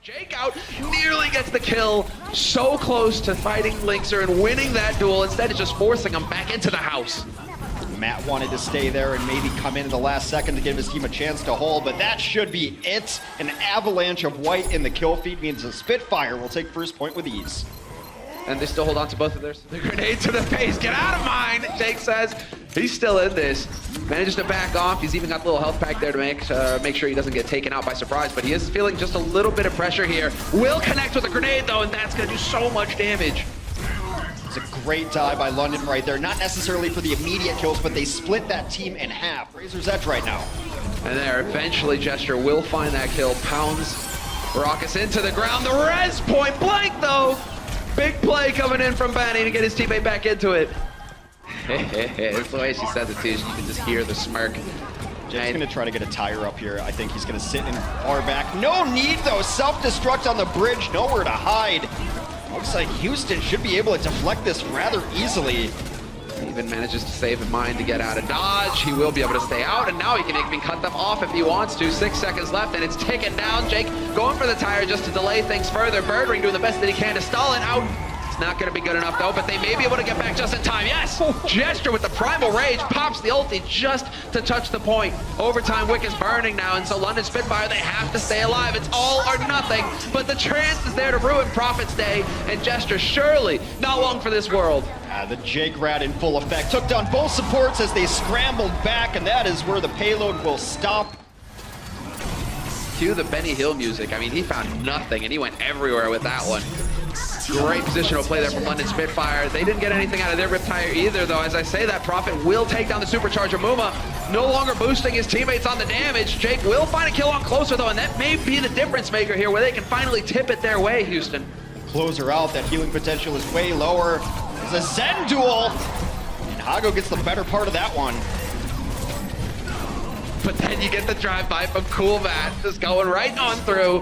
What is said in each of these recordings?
Jake out, nearly gets the kill, so close to fighting LiNkzr and winning that duel. Instead of just forcing him back into the house. Matt wanted to stay there and maybe come in the last second to give his team a chance to hold, but that should be it. An avalanche of white in the kill feed means the Spitfire will take first point with ease. And they still hold on to both of theirs. The grenade to the face, get out of mine, Jake says. He's still in this. Manages to back off. He's even got a little health pack there to make sure he doesn't get taken out by surprise, but he is feeling just a little bit of pressure here. Will connect with a grenade though, and that's gonna do so much damage. It's a great dive by London right there. Not necessarily for the immediate kills, but they split that team in half. Razor's Edge right now. And there, eventually Gesture will find that kill. Pounds Raucous into the ground. The res point blank though. Big play coming in from Banny to get his teammate back into it. It's the way she says it too. You can just hear the smirk. Jake's gonna try to get a tire up here. I think he's gonna sit in far back. No need though, self-destruct on the bridge, nowhere to hide. Looks like Houston should be able to deflect this rather easily. He even manages to save in mind to get out of dodge. He will be able to stay out, and now he can even cut them off if he wants to. 6 seconds left, and it's ticking down. Jake going for the tire just to delay things further. Birdring doing the best that he can to stall it out. It's not going to be good enough though, but they may be able to get back just in time. Yes! Gesture with the Primal Rage pops the ulti just to touch the point. Overtime wick is burning now, and so London Spitfire, they have to stay alive. It's all or nothing, but the trance is there to ruin Prophet's day, and Gesture surely not long for this world. The Jake Rat in full effect. Took down both supports as they scrambled back, and that is where the payload will stop. Cue the Benny Hill music. I mean, he found nothing, and he went everywhere with that one. Great positional play there from London Spitfire. They didn't get anything out of their Riptire either, though. As I say that, Prophet will take down the Supercharger. Muma no longer boosting his teammates on the damage. Jake will find a kill on Closer, though, and that may be the difference maker here, where they can finally tip it their way, Houston. Closer out, that healing potential is way lower. It's a Zen duel, and Hago gets the better part of that one. But then you get the drive-by from Cool Matt, just going right on through.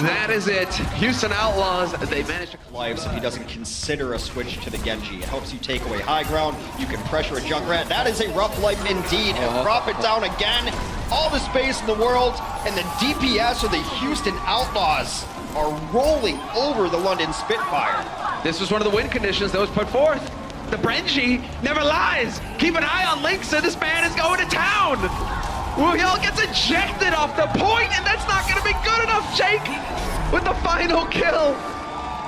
That is it. Houston Outlaws, they managed to lives if he doesn't consider a switch to the Genji. It helps you take away high ground. You can pressure a Junkrat. That is a rough life indeed. And Prophet down again. All the space in the world, and the DPS or the Houston Outlaws are rolling over the London Spitfire. This was one of the win conditions that was put forth. The Brenji never lies. Keep an eye on LiNkzr. This man is going to town. Ryujehong gets ejected off the point, and that's not going to be good enough. Jake with the final kill.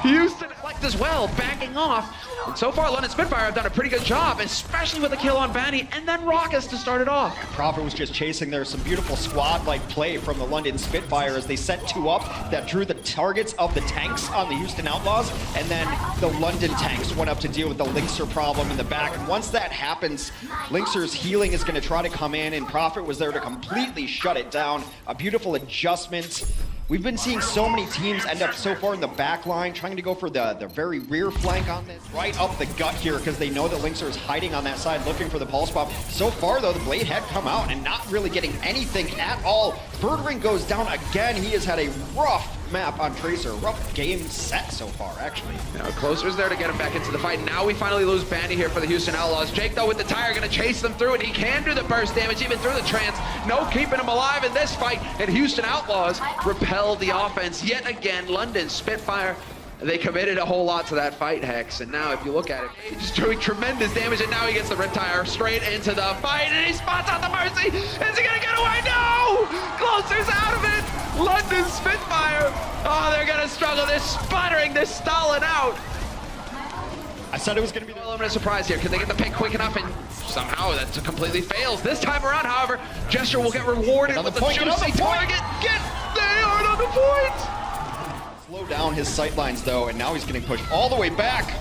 Houston elect as well, backing off. And so far, London Spitfire have done a pretty good job, especially with a kill on Banny and then Raucous to start it off. Prophet was just chasing there. Some beautiful squad-like play from the London Spitfire as they set 2 up that drew the targets of the tanks on the Houston Outlaws, and then the London tanks went up to deal with the LiNkzr problem in the back. And once that happens, LiNkzr's healing is going to try to come in, and Prophet was there to completely shut it down. A beautiful adjustment. We've been seeing so many teams end up so far in the back line, trying to go for the very rear flank on this. Right up the gut here, because they know that LiNkzr is hiding on that side, looking for the pulse pop. So far, though, the Blade had come out and not really getting anything at all. Birdring goes down again. He has had a rough map on Tracer. Rough game set so far, actually. Now, Closer's there to get him back into the fight. Now we finally lose Banny here for the Houston Outlaws. Jake, though, with the tire, going to chase them through, and he can do the burst damage, even through the trance. No keeping him alive in this fight, and Houston Outlaws repel the offense yet again. London Spitfire, they committed a whole lot to that fight, Hex, and now if you look at it, he's doing tremendous damage, and now he gets the Riptire straight into the fight, and he spots out the Mercy. Is he gonna get away? No! Closer's out of it! London Spitfire! Oh, they're gonna struggle. They're sputtering. They're stalling out. I said it was gonna be the element of surprise here. Can they get the pick quick enough? And somehow that completely fails. This time around, however, Gesture will get rewarded with the juicy target. They are on the point! Slow down his sightlines though, and now he's getting pushed all the way back.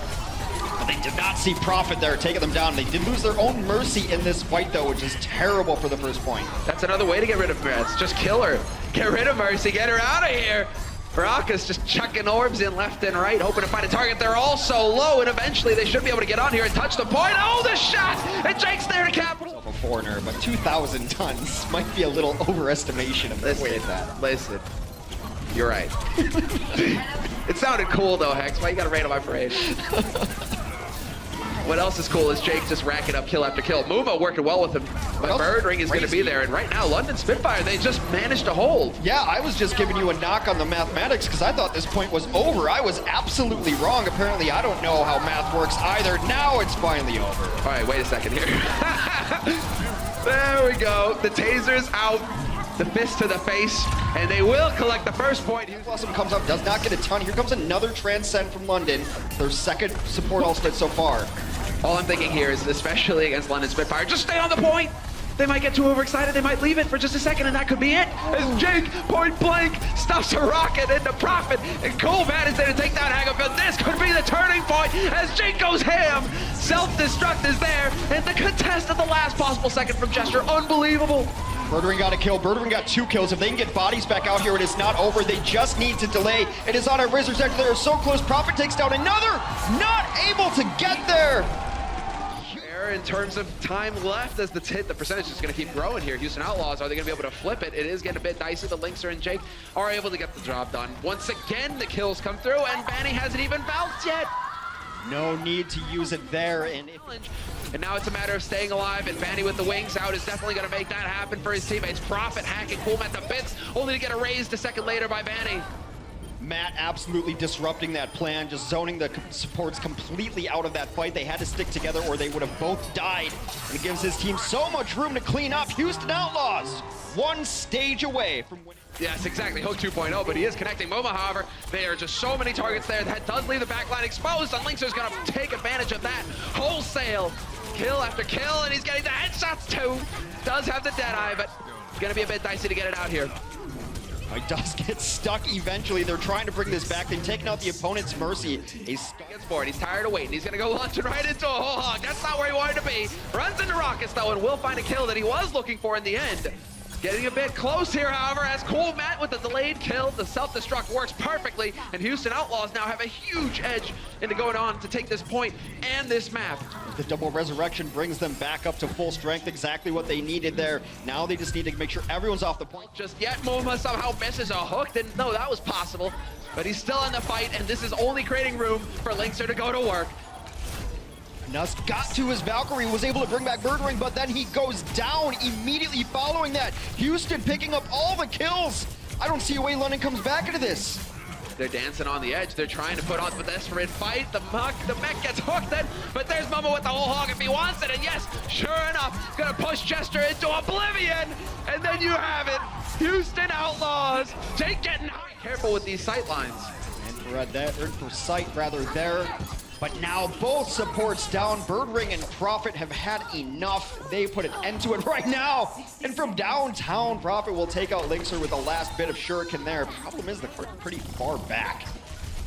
But they did not see Prophet there taking them down. They did lose their own Mercy in this fight though, which is terrible for the first point. That's another way to get rid of Mercy. Just kill her. Get rid of Mercy. Get her out of here. Raucous just chucking orbs in left and right, hoping to find a target. They're all so low, and eventually they should be able to get on here and touch the point. Oh, the shot! And Jake's there to capital. A foreigner, but 2,000 tons might be a little overestimation of the weight of that. Listen, you're right. It sounded cool though, Hex. Why you gotta rain on my parade? What else is cool is Jake just racking up kill after kill. Mumo working well with him, but Birdring is going to be there. And right now, London Spitfire, they just managed to hold. Yeah, I was just giving you a knock on the mathematics because I thought this point was over. I was absolutely wrong. Apparently, I don't know how math works either. Now it's finally over. All right, wait a second here. There we go. The taser's out. The fist to the face, and they will collect the first point. Blossom comes up, does not get a ton. Here comes another Transcend from London. Their second support ultimate so far. All I'm thinking here is, especially against London Spitfire, just stay on the point. They might get too overexcited. They might leave it for just a second, and that could be it. As Jake, point blank, stuffs a rocket into Prophet, and Coolman is there to take down Haggerfield. This could be the turning point as Jake goes ham. Self-destruct is there, and the contest at the last possible second from Gesture. Unbelievable. Birdring got a kill. Birdring got 2 kills. If they can get bodies back out here, it is not over. They just need to delay. It is on a Rizzer's edge. They are so close. Prophet takes down another. Not able to get there. In terms of time left, as the percentage is going to keep growing here. Houston Outlaws, are they going to be able to flip it? It is getting a bit dicey. The LiNkzr and Jake are able to get the job done. Once again, the kills come through, and Banny hasn't even bounced yet. No need to use it there. And now it's a matter of staying alive, and Banny with the wings out is definitely going to make that happen for his teammates. Prophet hacking Coolman to bits, only to get erased a second later by Banny. Matt absolutely disrupting that plan, just zoning the supports completely out of that fight. They had to stick together or they would have both died. And it gives his team so much room to clean up. Houston Outlaws, one stage away from winning. Yes, exactly. Hook 2.0, but he is connecting Momo, however. There are just so many targets there. That does leave the backline exposed, and LiNkzr is going to take advantage of that. Wholesale kill after kill, and he's getting the headshots too. Does have the Deadeye, but it's going to be a bit dicey to get it out here. He does get stuck eventually. They're trying to bring this back. They've taken out the opponent's mercy. He's gets bored. He's tired of waiting. He's going to go launching right into a whole hog. That's not where he wanted to be. Runs into rockets, though, and will find a kill that he was looking for in the end. Getting a bit close here, however, as Coolman with the delayed kill. The self-destruct works perfectly, and Houston Outlaws now have a huge edge into going on to take this point and this map. The double resurrection brings them back up to full strength, exactly what they needed there. Now they just need to make sure everyone's off the point. Just yet, Moma somehow misses a hook. Didn't know that was possible, but he's still in the fight, and this is only creating room for LiNkzr to go to work. Nuss got to his Valkyrie, was able to bring back Birdring, but then he goes down immediately following that. Houston picking up all the kills. I don't see a way London comes back into this. They're dancing on the edge. They're trying to put on the desperate fight. The mech gets hooked in, but there's Momo with the whole hog if he wants it. And yes, sure enough, gonna push Gesture into oblivion. And then you have it. Houston Outlaws. Jake getting high. Careful with these sight lines. For sight rather there. But now both supports down. Birdring and Prophet have had enough. They put an end to it right now. And from downtown, Prophet will take out LiNkzr with the last bit of shuriken there. Problem is they're pretty far back.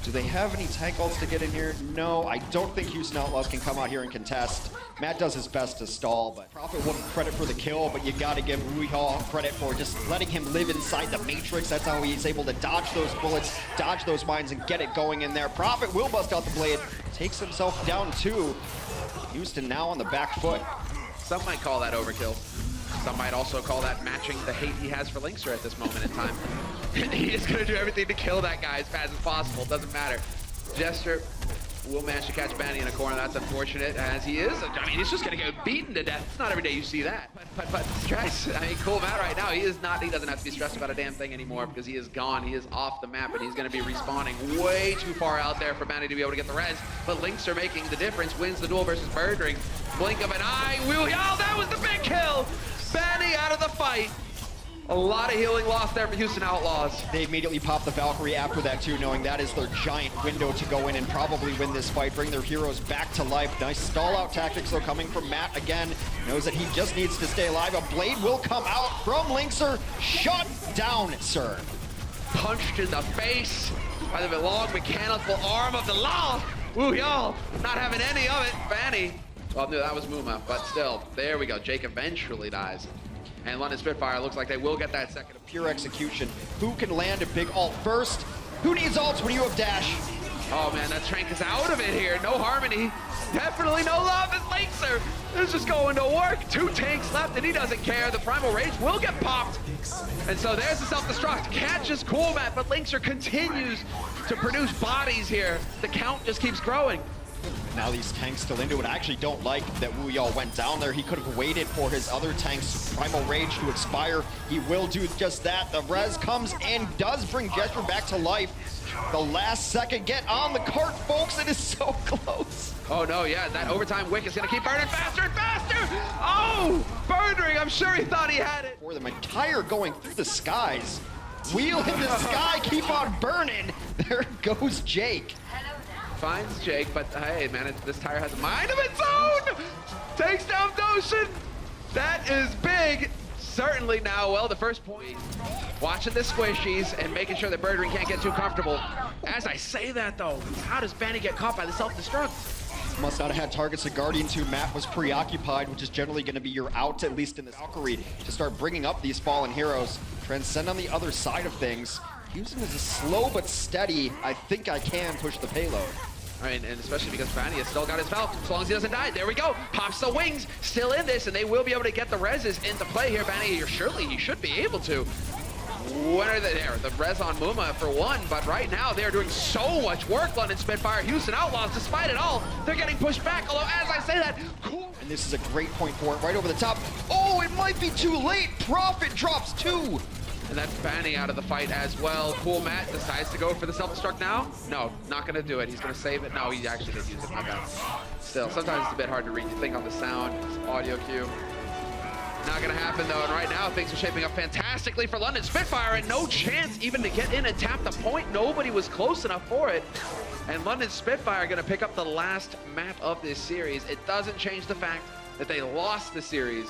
Do they have any tank ults to get in here? No, I don't think Houston Outlaws can come out here and contest. Matt does his best to stall, but Prophet wouldn't credit for the kill, but you gotta give Ryujehong credit for just letting him live inside the Matrix. That's how he's able to dodge those bullets, dodge those mines, and get it going in there. Prophet will bust out the blade, takes himself down too. Houston now on the back foot. Some might call that overkill. Some might also call that matching the hate he has for LiNkzr at this moment in time. He is going to do everything to kill that guy as fast as possible. Doesn't matter. Gesture will manage to catch Banny in a corner. That's unfortunate, as he is. I mean, he's just going to get beaten to death. It's not every day you see that. But stress. I mean, cool Matt right now. He is not. He doesn't have to be stressed about a damn thing anymore because he is gone. He is off the map, and he's going to be respawning way too far out there for Banny to be able to get the res. But LiNkzr making the difference. Wins the duel versus Birdring. Blink of an eye. Oh, that was the big kill. Banny out of the fight. A lot of healing lost there for Houston Outlaws. They immediately pop the Valkyrie after that too, knowing that is their giant window to go in and probably win this fight, bring their heroes back to life. Nice stall out tactics though coming from Matt again. Knows that he just needs to stay alive. A blade will come out from LiNkzr. Shut down, sir. Punched in the face by the long mechanical arm of the law. Ooh, y'all, not having any of it. Banny. Well, no, that was Muma, but still, there we go. Jake eventually dies. And London Spitfire looks like they will get that second. Pure execution. Who can land a big ult first? Who needs ults when you have dash? Oh man, that Trank is out of it here. No harmony. Definitely no love as LiNkzr is just going to work. 2 tanks left and he doesn't care. The Primal Rage will get popped. And so there's the self-destruct. Catches Coolman, but LiNkzr continues to produce bodies here. The count just keeps growing. Now these tanks still into it. I actually don't like that Wuyao went down there. He could have waited for his other tank's Primal Rage to expire. He will do just that. The res comes and does bring Gesture back to life. The last second, get on the cart, folks. It is so close. Oh no, yeah, that overtime wick is gonna keep burning faster and faster! Oh! Birdring, I'm sure he thought he had it. For them, entire going through the skies. Wheel in the sky, keep on burning. There goes Jake. Finds Jake, but hey, man, this tire has a mind of its own! Takes down Doshin! That is big! Certainly now, well, the first point. Watching the squishies and making sure that Birdring can't get too comfortable. As I say that, though, how does Banny get caught by the self-destruct? Must not have had targets to Guardian 2. Matt was preoccupied, which is generally going to be your out, at least in this Valkyrie, to start bringing up these fallen heroes. Transcend on the other side of things. Houston is a slow but steady, I think I can push the payload. Right, and especially because Banny has still got his Valk, as long as he doesn't die. There we go, pops the wings, still in this, and they will be able to get the reses into play here. Banny, surely he should be able to. When are they there? The res on Muma for one, but right now they're doing so much work, London Spitfire, Houston Outlaws, despite it all, they're getting pushed back, although as I say that, cool. And this is a great point for it, right over the top. Oh, it might be too late. Profit drops 2. And that's Banny out of the fight as well. Cool Matt decides to go for the self-destruct now. No, not gonna do it. He's gonna save it. No, he actually did use it, my bad. Still, sometimes it's a bit hard to read. You think on the sound, audio cue. Not gonna happen though, and right now things are shaping up fantastically for London Spitfire, and no chance even to get in and tap the point. Nobody was close enough for it. And London Spitfire gonna pick up the last map of this series. It doesn't change the fact that they lost the series